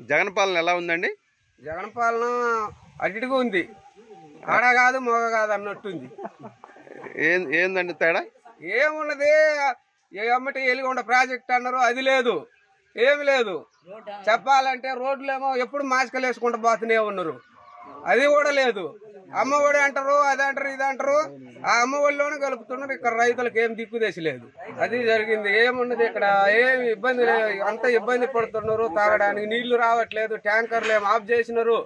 జగన్ పాలన ఎలా ఉందండి? జగన్ పాలన అడ్డిగా ఉంది. ఆడ కాదు మొగ కాదు అన్నట్టుంది. ఏందండి తేడా? ఏమున్నది, ఎమ్మటి ఎలిగొండ ప్రాజెక్ట్ అన్నారు, అది లేదు, ఏమి లేదు. చెప్పాలంటే రోడ్లేమో ఎప్పుడు మాస్కలు వేసుకుంటూ పోతూనే ఉన్నారు, అది కూడా లేదు. అమ్మఒడి అంటారు, అది అంటారు, ఇది అంటారు. ఆ అమ్మఒడిలోనే కలుపుతున్నారు. ఇక్కడ రైతులకు ఏం దిక్కుదేసి లేదు. అది జరిగింది. ఏమున్నది ఇక్కడ, ఏమి ఇబ్బంది లేదు. అంత ఇబ్బంది పడుతున్నారు. తాగడానికి నీళ్లు రావట్లేదు, ట్యాంకర్లు ఏమో ఆఫ్ చేసినారు.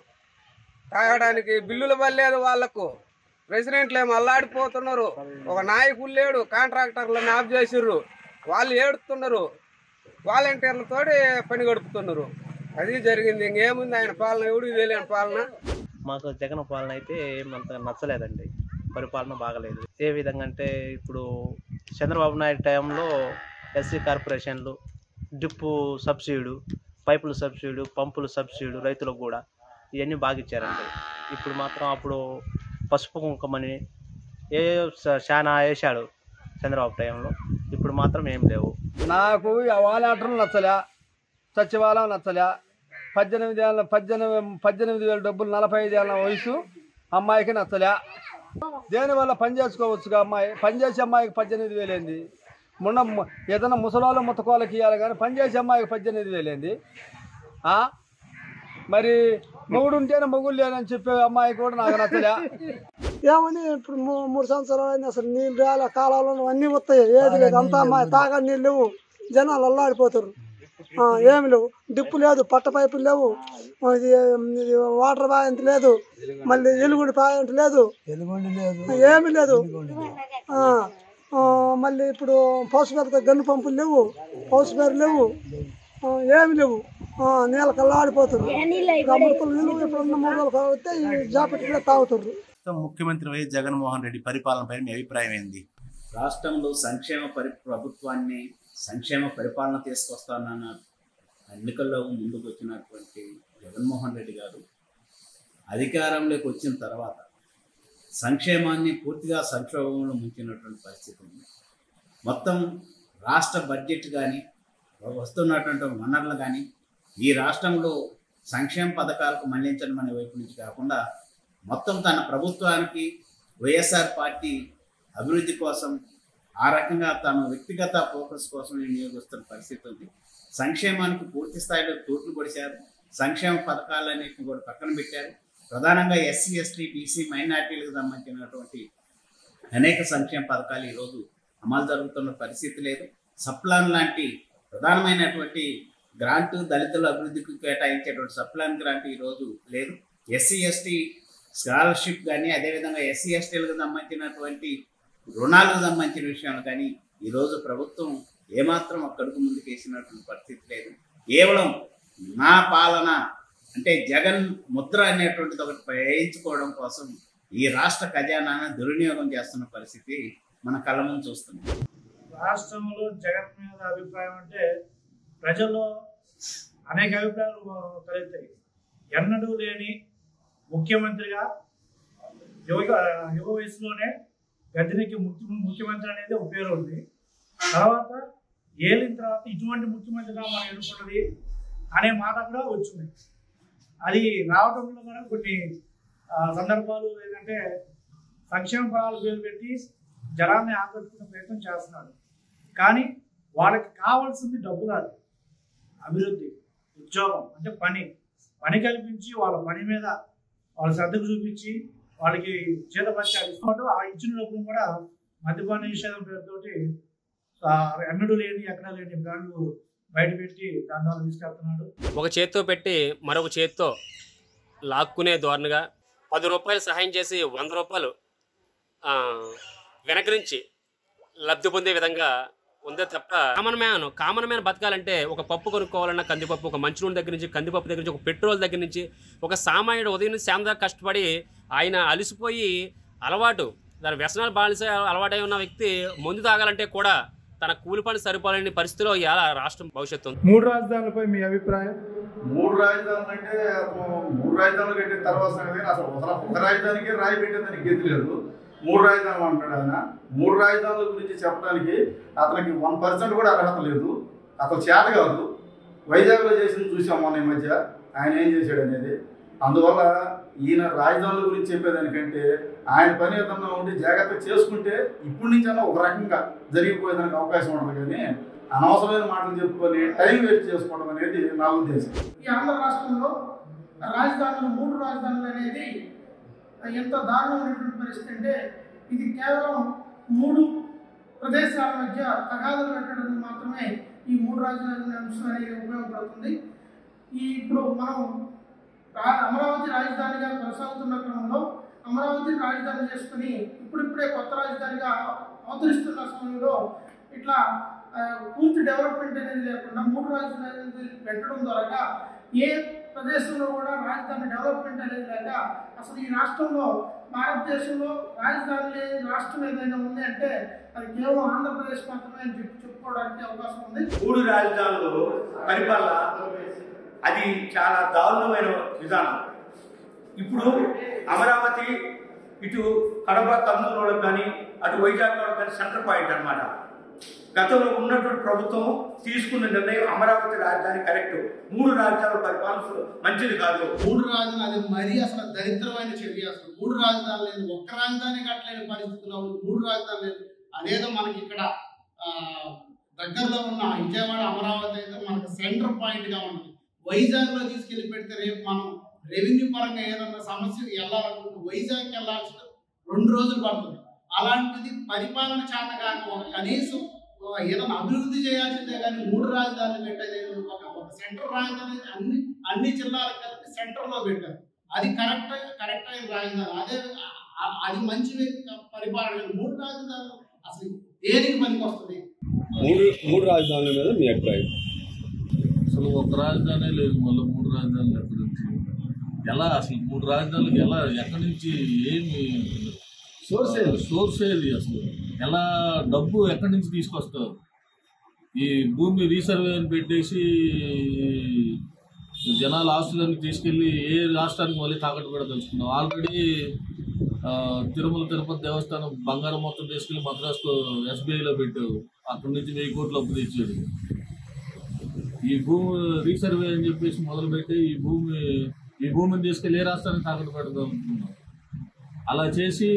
తాగడానికి బిల్లులు పడలేదు వాళ్లకు. ప్రెసిడెంట్లు ఏమో అల్లాడిపోతున్నారు. ఒక నాయకులు లేడు, కాంట్రాక్టర్లను ఆఫ్ చేసిర్రు, వాళ్ళు ఏడుతున్నారు. వాలంటీర్లతో పని గడుపుతున్నారు. అది జరిగింది. ఇంకేముంది ఆయన పాలన, ఎవడికి తెలియని పాలన. మాకు జగన్ పాలన అయితే ఏమంత నచ్చలేదండి. పరిపాలన బాగలేదు. ఏ విధంగా అంటే ఇప్పుడు చంద్రబాబు నాయుడు టైంలో ఎస్సీ కార్పొరేషన్లు, డ్రిప్పు సబ్సిడీ, పైపుల సబ్సిడీ, పంపుల సబ్సిడీ రైతులకు కూడా ఇవన్నీ బాగా ఇచ్చారండి. ఇప్పుడు మాత్రం అప్పుడు పసుపు కుంకుమని చాలా వేసాడు చంద్రబాబు టైంలో. ఇప్పుడు మాత్రం ఏం లేవు. నాకు వాలంటీర్లు నచ్చలే, సచివాలయం నచ్చలే. 18,000 డబ్బులు, 45 ఏళ్ళ వయసు అమ్మాయికి నచ్చలే. దేనివల్ల పని చేసుకోవచ్చుగా అమ్మాయి, పనిచేసే అమ్మాయికి 18,000 ఏంది? మొన్న ఏదైనా ముసలాళ్ళు ముత్తకోళ్ళకి ఇవ్వాలి కానీ పనిచేసే అమ్మాయికి 18,000 ఏంది? మరి మొగుడు ఉంటేనే మొగుడు లేనని చెప్పే అమ్మాయి కూడా నాకు నచ్చలే. ఏమని ఇప్పుడు 3 సంవత్సరాలు అయింది, అసలు నీళ్ళు రాలే, కాలాలను అన్నీ వస్తాయి, ఏది లేదు, అంతా తాగా నీళ్ళు లేవు, జనాలు అల్లాడిపోతారు. ఏమి లేవు, డిప్పు లేదు, పట్ట పైపులు లేవు, ఇది వాటర్ పాయింట్ లేదు, మళ్ళీ ఎలుగుండి పాయింట్ లేదు, ఏమి లేదు. మళ్ళీ ఇప్పుడు పౌసుపేర గన్ను పంపులు లేవు, పౌసుపేరు లేవు, ఏమి లేవు. నీళ్ళ కల్లాడిపోతారు. అమృతలు నీళ్ళు ఇప్పుడున్న 3 రోజులు వస్తే ఈ జాకెట్ తాగుతారు. ముఖ్యమంత్రి వైఎస్ జగన్మోహన్ రెడ్డి పరిపాలనపై మీ అభిప్రాయం ఏంది? రాష్ట్రంలో ప్రభుత్వాన్ని సంక్షేమ పరిపాలన తీసుకొస్తానన్న ఎన్నికల్లో ముందుకు వచ్చినటువంటి జగన్మోహన్ రెడ్డి గారు అధికారంలోకి వచ్చిన తర్వాత సంక్షేమాన్ని పూర్తిగా సంక్షోభంలో ముంచినటువంటి పరిస్థితి ఉంది. మొత్తం రాష్ట్ర బడ్జెట్ కానీ, వస్తున్నటువంటి వనరులు కానీ ఈ రాష్ట్రంలో సంక్షేమ పథకాలకు మళ్లించడం అనే వైపు నుంచి కాకుండా మొత్తం తన ప్రభుత్వానికి వైఎస్ఆర్ పార్టీ అభివృద్ధి కోసం ఆ రకంగా తన వ్యక్తిగత ఫోకస్ కోసం వినియోగిస్తున్న పరిస్థితి ఉంది. సంక్షేమానికి పూర్తి స్థాయిలో తూట్లు పొడిచారు. సంక్షేమ పథకాలన్నింటినీ కూడా పక్కన పెట్టారు. ప్రధానంగా ఎస్సీ, ఎస్టీ, బీసీ, మైనార్టీలకు సంబంధించినటువంటి అనేక సంక్షేమ పథకాలు ఈరోజు అమలు జరుగుతున్న పరిస్థితి లేదు. సప్లాన్ లాంటి ప్రధానమైనటువంటి గ్రాంటు, దళితుల అభివృద్ధికి కేటాయించేటువంటి సప్లాన్ గ్రాంట్ ఈరోజు లేదు. ఎస్సీ, ఎస్టీ స్కాలర్షిప్ కానీ, అదేవిధంగా ఎస్సీ, ఎస్టీలకు సంబంధించినటువంటి రుణాలకు సంబంధించిన విషయాలు కానీ ఈరోజు ప్రభుత్వం ఏమాత్రం అక్కడికి ముందుకు వేసినటువంటి పరిస్థితి లేదు. కేవలం నా పాలన అంటే జగన్ ముద్ర అనేటువంటిది ఒకటి వేయించుకోవడం కోసం ఈ రాష్ట్ర ఖజానాను దుర్వినియోగం చేస్తున్న పరిస్థితి మన కళ్ళ ముందు చూస్తున్నాం. రాష్ట్రంలో జగన్ మీద అభిప్రాయం అంటే ప్రజల్లో అనేక అభిప్రాయాలు కలుగుతాయి. ఎన్నడూ లేని ముఖ్యమంత్రిగా యువ వయసులోనే గద్దెనికి ముఖ్యమంత్రి అనేది ఒక పేరు ఉంది. తర్వాత ఏలిన తర్వాత ఇటువంటి ముఖ్యమంత్రిగా మనం ఎన్నుకున్నది అనే మాట కూడా వచ్చింది. అది రావడంలో కూడా కొన్ని సందర్భాలు ఏంటంటే సంక్షేమ ఫలాలు పేరు పెట్టి జనాన్ని ఆకర్షించుకునే ప్రయత్నం చేస్తున్నాడు. కానీ వాళ్ళకి కావాల్సింది డబ్బు కాదు, అభివృద్ధి, ఉద్యోగం అంటే పని కల్పించి వాళ్ళ పని మీద వాళ్ళ శ్రద్ధకు చూపించి వాళ్ళకి చేతపరిచారు ఇస్తున్నట్టు. ఆ ఇచ్చిన డబ్బును కూడా మద్యపాన నిషేధం పేరుతోటి ఎన్నడూ లేని ఎక్కడా లేని బ్రాండ్లు బయట పెట్టి దాని ద్వారా తీసుకెళ్తున్నాడు. ఒక చేత్తో పెట్టి మరొక చేత్తో లాక్కునే ధోరణిగా 10 రూపాయలు సహాయం చేసి 100 రూపాయలు వెనకరించి లబ్ధి పొందే విధంగా ఉందే తప్ప కామన్ మ్యాన్ బతకాలంటే ఒక పప్పు కొనుక్కోవాలన్నా కందిపప్పు, ఒక మంచినూనె దగ్గర నుంచి, కందిపప్పు దగ్గర నుంచి, ఒక పెట్రోల్ దగ్గర నుంచి, ఒక సామాన్యుడు ఉదయం నుంచి సాయంత్రం కష్టపడి ఆయన అలసిపోయి దాని వ్యసనాలు బానిస అలవాటై ఉన్న వ్యక్తి మందు తాగాలంటే కూడా తన కూలి పని సరిపోలేని పరిస్థితిలో ఇలా రాష్ట్రం భవిష్యత్తు ఉంది. 3 రాజధానులపై మీ అభిప్రాయం? 3 రాజధానులు అంటే 3 రాజధానులు కట్టిన తర్వాత అసలు ఒక రాజధానికి రాయి పెట్టేదానికి గతి లేదు. 3 రాజధానులు అంటాడు ఆయన. 3 రాజధానుల గురించి చెప్పడానికి అతనికి 1% కూడా అర్హత లేదు. అసలు చేత కాదు. వైజాగ్లో చేసింది చూసాం మొన్న ఈ మధ్య ఆయన ఏం చేశాడు అనేది. అందువల్ల ఈయన రాజధానుల గురించి చెప్పేదానికంటే ఆయన పని ఏదన్నా ఉండి జాగ్రత్త చేసుకుంటే ఇప్పటి నుంచి అన్నా ఒక రకంగా జరిగిపోయేదానికి అవకాశం ఉంటుంది. కానీ అనవసరమైన మాటలు చెప్పుకొని టైం వేస్ట్ చేసుకోవడం అనేది నా ఉద్దేశం. ఈ ఆంధ్ర రాష్ట్రంలో రాజధానులు 3 రాజధానులు అనేది ఎంత దారుణమైనటువంటి పరిస్థితి అంటే ఇది కేవలం 3 ప్రదేశాల మధ్య తగాదాలు పెట్టడానికి మాత్రమే ఈ 3 రాజధానుల అంశం అనేది ఉపయోగపడుతుంది. ఇప్పుడు మనం అమరావతి రాజధానిగా కొనసాగుతున్న క్రమంలో అమరావతిని రాజధాని చేసుకుని ఇప్పుడిప్పుడే కొత్త రాజధానిగా అవతరిస్తున్న సమయంలో ఇట్లా పూర్తి డెవలప్మెంట్ అనేది లేకుండా 3 రాజధానులు పెట్టడం ద్వారా ఏ ప్రదేశంలో కూడా రాజధాని డెవలప్మెంట్ అనేది లేక అసలు ఈ రాష్ట్రంలో భారతదేశంలో రాజధాని లేని రాష్ట్రం ఏదైనా ఉంది అంటే అది కేవలం ఆంధ్రప్రదేశ్ మాత్రమే అని చెప్పుకోవడానికి అవకాశం ఉంది. 3 రాజధానులు పరిపాలన అది చాలా దారుణమైన విధానం. ఇప్పుడు అమరావతి ఇటు కడప కర్నూలు కానీ అటు వైజాగ్ కానీ సెంటర్ పాయింట్ అన్నమాట. గతంలో ఉన్నటువంటి ప్రభుత్వం తీసుకున్న నిర్ణయం అమరావతి రాజధాని కరెక్ట్. 3 రాజధానుల పరిపాలన మంచిది కాదు. 3 రాజధానులు అది మరీ అసలు దరిద్రమైన చర్య. అసలు 3 రాజధానులు లేదు, ఒక్క రాజధాని కట్టలేని పరిస్థితుల్లో 3 రాజధానులు లేదు. అదేదో మనకి ఇక్కడ దగ్గరలో ఉన్న విజయవాడ అమరావతి అయితే మనకు సెంటర్ పాయింట్ గా ఉంటుంది. వైజాగ్ లో తీసుకెళ్లి పెడితే రేపు మనం రెవెన్యూ పరంగా ఏదన్నా సమస్య వెళ్ళాలనుకుంటే వైజాగ్కి వెళ్ళాల్సిన 2 రోజులు పడుతుంది. అలాంటిది పరిపాలన చేత కానీ ఒక కనీసం ఏదైనా అభివృద్ధి చేయాల్సిందే కానీ 3 రాజధానులు పెట్టలేదు. ఒక సెంటర్ రాజధాని అన్ని జిల్లాలకు కలిపి సెంటర్ లో పెట్టారు. అది కరెక్ట్ అయిన రాజధాని. అది మంచి పరిపాలన. 3 రాజధానులు అసలు దేనికి పనికి వస్తుంది? 3 రాజధానుల మీద మీ అభిప్రాయం? అసలు ఒక రాజధాని లేదు, మళ్ళీ 3 రాజధానులు ఎక్కడి నుంచి ఎలా? అసలు 3 రాజధానులకు ఎలా, ఎక్కడి నుంచి, ఏమి సోర్స్ ఏది? అసలు ఎలా డబ్బు ఎక్కడి నుంచి తీసుకొస్తారు? ఈ భూమి రీసర్వే అని పెట్టేసి జనాల ఆస్తులన్నీ తీసుకెళ్ళి ఏ రాష్ట్రానికి మళ్ళీ తాకట్టు కూడా తెలుసుకున్నాం. ఆల్రెడీ తిరుమల తిరుపతి దేవస్థానం బంగారం మొత్తం తీసుకెళ్ళి మద్రాసు SBIలో పెట్టారు. అక్కడి నుంచి 1000 కోట్లు అప్పు తెచ్చాడు. ఈ భూమి రీసర్వే అని చెప్పేసి మొదలుపెట్టి ఈ భూమిని తీసుకెళ్ళి ఏ రాష్ట్రానికి తాకట్టు పెడదాం అనుకున్నాం. అలా చేసి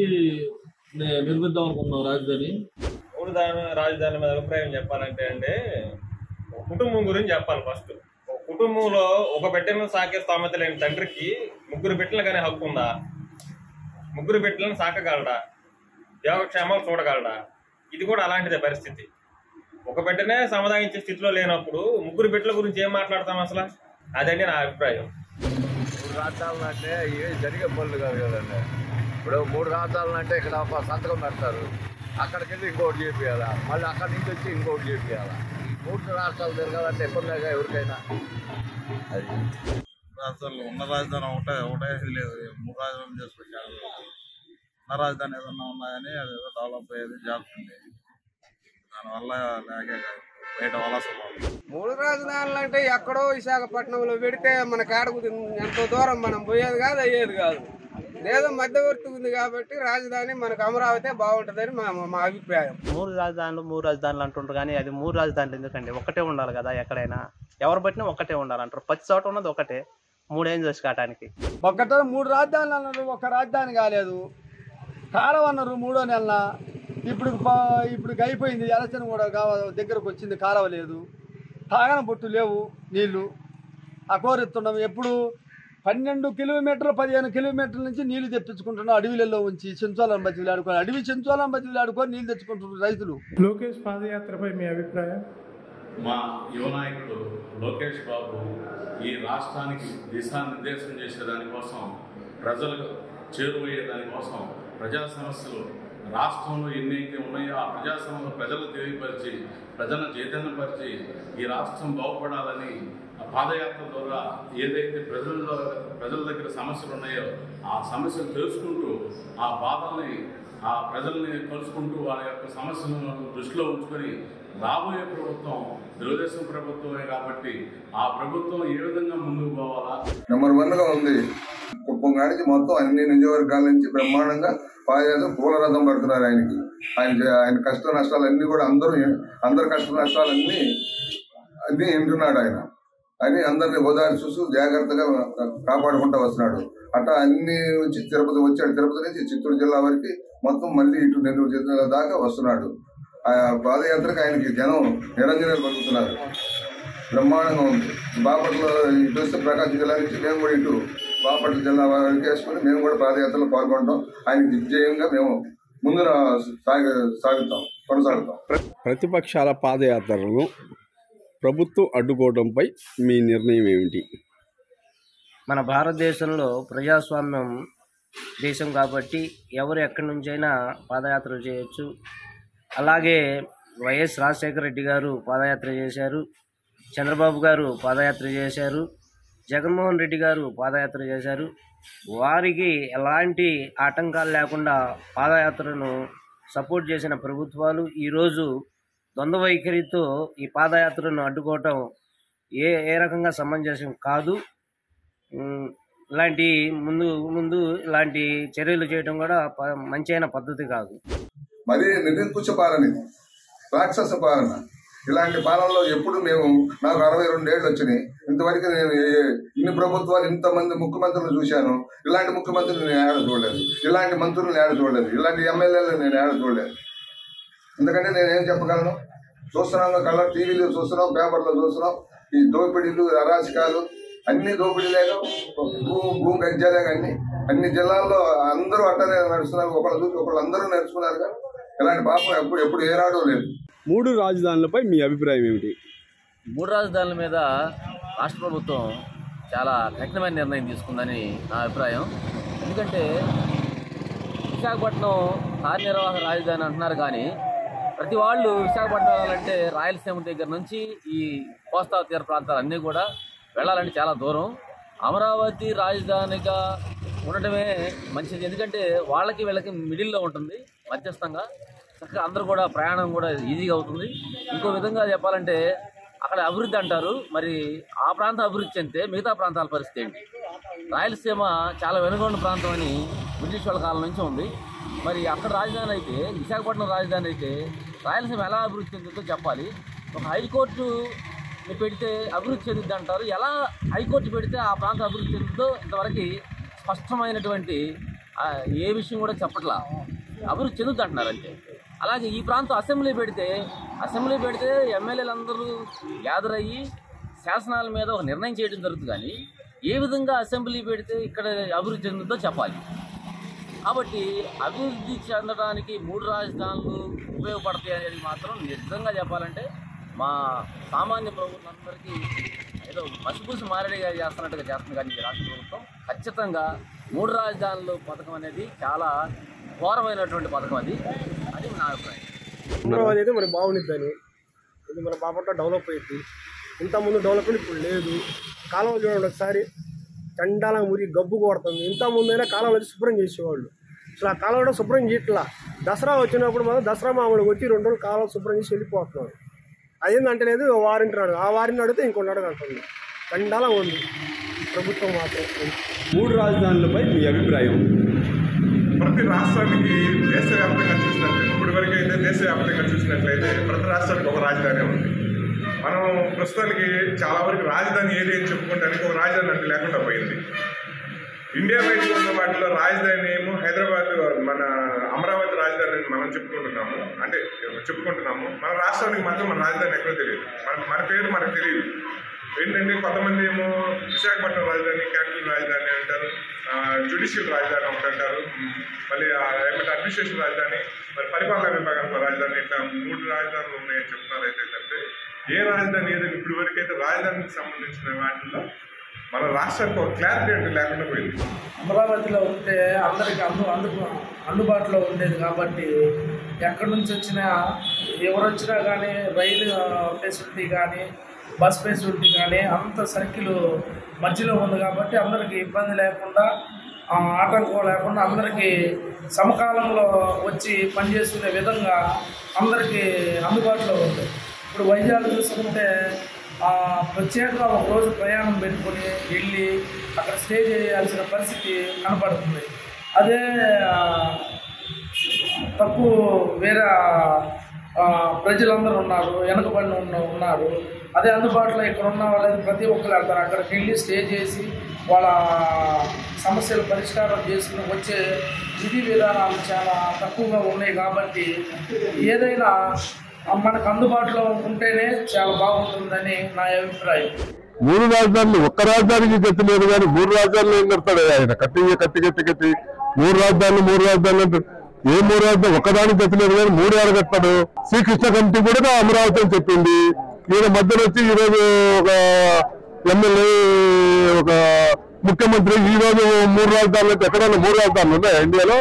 నిర్మిద్దాం అనుకున్నాం రాజధాని. 3 రాజధాని మీద అభిప్రాయం చెప్పాలంటే కుటుంబం గురించి చెప్పాలి. ఫస్ట్ కుటుంబంలో ఒక బిడ్డను సాకే స్తోమత లేని తండ్రికి 3 బిడ్డలు కానీ హక్కు ఉందా? 3 బిడ్డలను సాకగలడా? యోగక్షేమాలు చూడగలడా? ఇది కూడా అలాంటిదే పరిస్థితి. ఒక బిడ్డనే సముదాయించే స్థితిలో లేనప్పుడు 3 బిడ్డల గురించి ఏం మాట్లాడతాం అసలు? అదండి నా అభిప్రాయం. 3 రాజధానులు అంటే ఇవి జరిగే పనులు కాదు కదండి. ఇప్పుడు 3 రాజధానులు అంటే ఇక్కడ ఒక సంతకం పెడతారు, అక్కడికి వెళ్ళి ఇంకోటి చేపియాలా, మళ్ళీ అక్కడి నుంచి వచ్చి ఇంకోటి చేపియాలా. ఈ 3 రాష్ట్రాలు తిరగాలంటే ఎప్పుడుగా ఎవరికైనా అది రాష్ట్రాల్లో ఉన్న రాజధాని ఒకటే లేదు. 3 రాజధానులు చేసుకొచ్చారు. ఉన్న రాజధాని ఏదన్నా ఉన్నాయని అది ఏదో డెవలప్ అయ్యేది జరుగుతుంది. దానివల్ల లేక బయట వలస 3 రాజధానులు అంటే ఎక్కడో విశాఖపట్నంలో పెడితే మన కాడకు ఎంతో దూరం మనం పోయేది కాదు, అయ్యేది కాదు. ఏదో మధ్యవర్తి ఉంది కాబట్టి రాజధాని మనకు అమరావతి బాగుంటుందని మా అభిప్రాయం. 3 రాజధానులు అంటుంటారు కానీ అది 3 రాజధానులు ఎందుకండి? ఒకటే ఉండాలి కదా. ఎక్కడైనా ఎవరు బట్టినా ఒకటే ఉండాలంటారు. ప్రతి చోట ఉన్నది ఒకటే. 3 ఏం చేసి కావటానికి ఒకటే 3 రాజధానులు అన్నారు. ఒక రాజధాని కాలేదు. కాలం అన్నారు 3వ నెలన. ఇప్పుడు అయిపోయింది. ఎలక్షన్ కూడా దగ్గరకు వచ్చింది. కాలువ లేదు, తాగన బొట్టు లేవు, నీళ్లు అకోరెత్తున్నాం. ఎప్పుడు 12 కిలోమీటర్లు 15 కిలోమీటర్ల నుంచి నీళ్లు తెప్పించుకుంటున్నాం. అడవిలలో ఉంచి చెంచాలను బతిలాడుకొని, అడవి చెంచాలను బతిలాడుకొని నీళ్లు తెచ్చుకుంటున్నారు రైతులు. లోకేష్ పాదయాత్రపై మీ అభిప్రాయం? మా యువ నాయకుడు లోకేష్ బాబు ఈ రాష్ట్రానికి దిశానిర్దేశం చేసేదానికోసం, ప్రజలకు చేరువయ్యే దానికోసం ప్రజా సమస్యలు రాష్ట్రంలో ఎన్నైతే ఉన్నాయో ఆ ప్రజా సమస్యలు ప్రజలకు తెలియపరిచి, ప్రజలను చైతన్యపరిచి ఈ రాష్ట్రం బాగుపడాలని పాదయాత్ర ద్వారా ఏదైతే ప్రజల దగ్గర సమస్యలు ఉన్నాయో ఆ సమస్యలు తెలుసుకుంటూ, ఆ బాధల్ని, ఆ ప్రజల్ని కలుసుకుంటూ వాళ్ళ యొక్క సమస్యలను దృష్టిలో ఉంచుకొని రాబోయే ప్రభుత్వం తెలుగుదేశం ప్రభుత్వమే కాబట్టి ఆ ప్రభుత్వం ఏ విధంగా ముందుకు పోవాలా నెంబర్ 1గా ఉంది. కుప్పం కాడికి మొత్తం అన్ని నియోజకవర్గాల నుంచి బ్రహ్మాండంగా పాదయాత్ర పూల రథం పడుతున్నారు. ఆయన కష్ట నష్టాలన్నీ కూడా అందరి కష్ట నష్టాలన్నీ వింటున్నాడు ఆయన. అని అందరిని ఓదారి చూస్తూ జాగ్రత్తగా కాపాడుకుంటూ వస్తున్నాడు. అట్లా అన్ని వచ్చి తిరుపతి వచ్చాడు. తిరుపతి నుంచి చిత్తూరు జిల్లా వరకు మొత్తం మళ్ళీ ఇటు నెల్లూరు జిల్లా దాకా వస్తున్నాడు. ఆ పాదయాత్రకు ఆయనకి జనం నిరంజనాలు పలుకుతున్నారు. బ్రహ్మాండంగా ఉంది. బాపట్ల ఇటు వస్తే ప్రకాశం జిల్లా నుంచి మేము కూడా ఇటు బాపట్ల జిల్లా వరకు వేసుకుని మేము కూడా పాదయాత్రలో పాల్గొంటాం. ఆయనకి దిగ్విజయంగా మేము ముందు కొనసాగుతాం. ప్రతిపక్షాల పాదయాత్రలను ప్రభుత్వం అడ్డుకోవడంపై మీ నిర్ణయం ఏమిటి? మన భారతదేశంలో ప్రజాస్వామ్యం దేశం కాబట్టి ఎవరు ఎక్కడి నుంచైనా పాదయాత్రలు చేయొచ్చు. అలాగే వైఎస్ రాజశేఖర రెడ్డి గారు పాదయాత్ర చేశారు, చంద్రబాబు గారు పాదయాత్ర చేశారు, జగన్మోహన్ రెడ్డి గారు పాదయాత్ర చేశారు. వారికి ఎలాంటి ఆటంకాలు లేకుండా పాదయాత్రను సపోర్ట్ చేసిన ప్రభుత్వాలు ఈరోజు ద్వంద్వ వైఖరితో ఈ పాదయాత్రను అడ్డుకోవటం ఏ రకంగా సమంజసం కాదు. ఇలాంటి ముందు ఇలాంటి చర్యలు చేయడం కూడా మంచి పద్ధతి కాదు. మరి నిరంకుశ పాలన, రాక్షస పాలన, ఇలాంటి పాలనలో ఎప్పుడు నాకు 62 ఏళ్ళు వచ్చినాయి. ఇంతవరకు నేను ఇన్ని ప్రభుత్వాలు ఇంతమంది ముఖ్యమంత్రులు చూశాను. ఇలాంటి ముఖ్యమంత్రులు నేను ఏడ చూడలేదు, ఇలాంటి మంత్రులు ఏడ చూడలేదు, ఇలాంటి ఎమ్మెల్యేలు నేను ఏడ చూడలేదు. ఎందుకంటే నేనేం చెప్పగలను? చూస్తున్నాం, కలర్ టీవీలో చూస్తున్నాం, పేపర్లో చూస్తున్నాం. ఈ దోపిడీలు, అరాచకాలు అన్ని దోపిడీలేగా, భూ కబ్జాలేగా అన్ని జిల్లాల్లో అందరూ అట్టనే నడుస్తున్నారు. ఒకళ్ళు చూసి ఒకళ్ళు అందరూ నడుచుకున్నారుగా. ఇలాంటి పాపం ఎప్పుడు ఏనాడూ లేదు. 3 రాజధానులపై మీ అభిప్రాయం ఏమిటి? 3 రాజధానుల మీద రాష్ట్ర ప్రభుత్వం చాలా కఠినమైన నిర్ణయం తీసుకుందని నా అభిప్రాయం. ఎందుకంటే విశాఖపట్నం కార్యనిర్వాహక రాజధాని అంటున్నారు, కానీ ప్రతి వాళ్ళు విశాఖపట్నం వెళ్ళాలంటే రాయలసీమ దగ్గర నుంచి ఈ కోస్తా తీర ప్రాంతాలు అన్నీ కూడా వెళ్ళాలంటే చాలా దూరం. అమరావతి రాజధానిగా ఉండటమే మంచిది. ఎందుకంటే వాళ్ళకి వీళ్ళకి మిడిల్లో ఉంటుంది, మధ్యస్థంగా చక్కగా అందరూ కూడా ప్రయాణం కూడా ఈజీగా అవుతుంది. ఇంకో విధంగా చెప్పాలంటే అక్కడ అభివృద్ధి అంటారు, మరి ఆ ప్రాంతం అభివృద్ధి చెందితే మిగతా ప్రాంతాల పరిస్థితి ఏంటి? రాయలసీమ చాలా వెనుకొండ ప్రాంతం అని బ్రిటిష్ వాళ్ళ కాలం నుంచి ఉంది. మరి అక్కడ రాజధాని అయితే, విశాఖపట్నం రాజధాని అయితే రాయలసీమ ఎలా అభివృద్ధి చెందుతుందో చెప్పాలి. ఒక హైకోర్టు పెడితే అభివృద్ధి చెందుద్ది అంటారు. ఎలా హైకోర్టు పెడితే ఆ ప్రాంతం అభివృద్ధి చెందుతుందో ఇంతవరకు స్పష్టమైనటువంటి ఏ విషయం కూడా చెప్పట్లా. అభివృద్ధి చెందుద్ది అంటున్నారు అంతే. అలాగే ఈ ప్రాంతం అసెంబ్లీ పెడితే ఎమ్మెల్యేలు అందరూ గ్యాదర్ అయ్యి శాసనాల మీద ఒక నిర్ణయం చేయడం జరుగుతుంది, కానీ ఏ విధంగా అసెంబ్లీ పెడితే ఇక్కడ అభివృద్ధి చెందుతుందో చెప్పాలి. కాబట్టి అభివృద్ధి చెందడానికి 3 రాజధానులు ఉపయోగపడతాయి అనేది మాత్రం నిజంగా చెప్పాలంటే మా సామాన్య ప్రభుత్వాలందరికీ ఏదో మసిపూసి మారేడిగా చేస్తున్నట్టుగా చేస్తుంది. కానీ రాష్ట్ర ప్రభుత్వం ఖచ్చితంగా 3 రాజధానులు పథకం అనేది చాలా ఘోరమైనటువంటి పథకం. అది నా అభిప్రాయం. అమరావతి అయితే మనకి బాగుండిద్దని, ఇది మన బాపట్ల డెవలప్ అయింది. ఇంతకుముందు డెవలప్మెంట్ ఇప్పుడు లేదు. కాలువలు చూడండి ఒకసారి, చండాలంగా మురి గబ్బు కొడుతుంది. ఇంతకుముందైనా కాలువలు వచ్చి శుభ్రం చేసేవాళ్ళు. అసలు ఆ కాలువ కూడా శుభ్రం చేయట్లా. దసరా వచ్చినప్పుడు మనం దసరా మామూలుగా వచ్చి 2 రోజులు కాలువలు శుభ్రం చేసి వెళ్ళిపోతున్నాడు. అదేందంటే లేదు, వారింటినాడు, ఆ వారిని అడిగితే ఇంకొన్నాడు అంటుంది. చండాలంగా ఉంది ప్రభుత్వం మాత్రం. 3 రాజధానులపై మీ అభిప్రాయం? ప్రతి రాష్ట్రానికి దేశవ్యాప్తంగా చూసినట్లయితే, ఇప్పటి వరకు అయితే దేశవ్యాప్తంగా చూసినట్లయితే ప్రతి రాష్ట్రానికి ఒక రాజధాని ఉంది. మనం ప్రస్తుతానికి చాలా వరకు రాజధాని ఏది అని చెప్పుకోవడానికి ఒక రాజధాని అంటే లేకుండా పోయింది. ఇండియా వైపు ఉన్న వాటిలో రాజధాని ఏమో హైదరాబాద్, మన అమరావతి రాజధాని మనం చెప్పుకుంటున్నాము. మన రాష్ట్రానికి మాత్రం మన రాజధాని ఎక్కడో తెలియదు. మన పేరు మనకు తెలియదు. ఏంటంటే కొంతమంది ఏమో విశాఖపట్నం రాజధాని, క్యాపిటల్ రాజధాని అంటారు, జ్యుడిషియల్ రాజధాని ఒకటి అంటారు, మళ్ళీ ఏమంటే అడ్మినిస్ట్రేషన్ రాజధాని, మరి పరిపాలనా విభాగంలో రాజధాని, ఇట్లా 3 రాజధానులు ఉన్నాయని చెప్తున్నారు. అయితే ఏ రాజధాని ఏదైనా ఇప్పటి వరకు అయితే రాజధానికి సంబంధించిన వాటిల్లో మన రాష్ట్రానికి ఒక క్లారిటీ అంటే లేకుండా పోయింది. అమరావతిలో ఉంటే అందరికీ అందుబాటులో ఉండేది కాబట్టి ఎక్కడి నుంచి వచ్చినా ఎవరు వచ్చినా కానీ రైలు ఫెసిలిటీ కానీ బస్ ఫెసిలిటీ కానీ అంత సర్కిల్ మధ్యలో ఉంది కాబట్టి అందరికీ ఇబ్బంది లేకుండా, ఆటంకం లేకుండా అందరికీ సమకాలంలో వచ్చి పనిచేసుకునే విధంగా అందరికీ అందుబాటులో ఉంది. ఇప్పుడు వైజాగ్ చూసుకుంటే ప్రత్యేకంగా ఒక రోజు ప్రయాణం పెట్టుకొని వెళ్ళి అక్కడ స్టే చేయాల్సిన పరిస్థితి కనపడుతుంది. అదే తక్కువ వేరే ప్రజలందరూ ఉన్నారు, వెనకబడిన ఉన్నారు. అదే అందుబాటులో ఇక్కడ ఉన్న వాళ్ళని ప్రతి ఒక్కరు వెళ్తారు. అక్కడికి వెళ్ళి స్టే చేసి వాళ్ళ సమస్యలు పరిష్కారం చేసుకుని వచ్చే విధి విధానాలు చాలా తక్కువగా ఉన్నాయి. కాబట్టి ఏదైనా మనకు అందుబాటులో ఉంటేనే చాలా బాగుంటుందని నా అభిప్రాయం. 3 రాజధానులు ఒక్క రాజధానికి గతి లేదు కానీ 3 రాజధానులు ఏం కడతాడు ఆయన? కట్టి 3 రాజధానులు అంటే ఏ 3 రాజధాని ఒక్కదానికి గతి లేదు కానీ 3 ఏళ్ళు కట్టాడు. శ్రీకృష్ణ కమిటీ కూడా అమరావతి అని చెప్పింది. ఈయన మధ్యలో వచ్చి ఈరోజు ఒక ఎమ్మెల్యే ఒక ముఖ్యమంత్రి ఈరోజు 3 రాజధానులు అంటే ఎక్కడైనా 3 రాజధానులు ఉన్నాయా ఇండియాలో?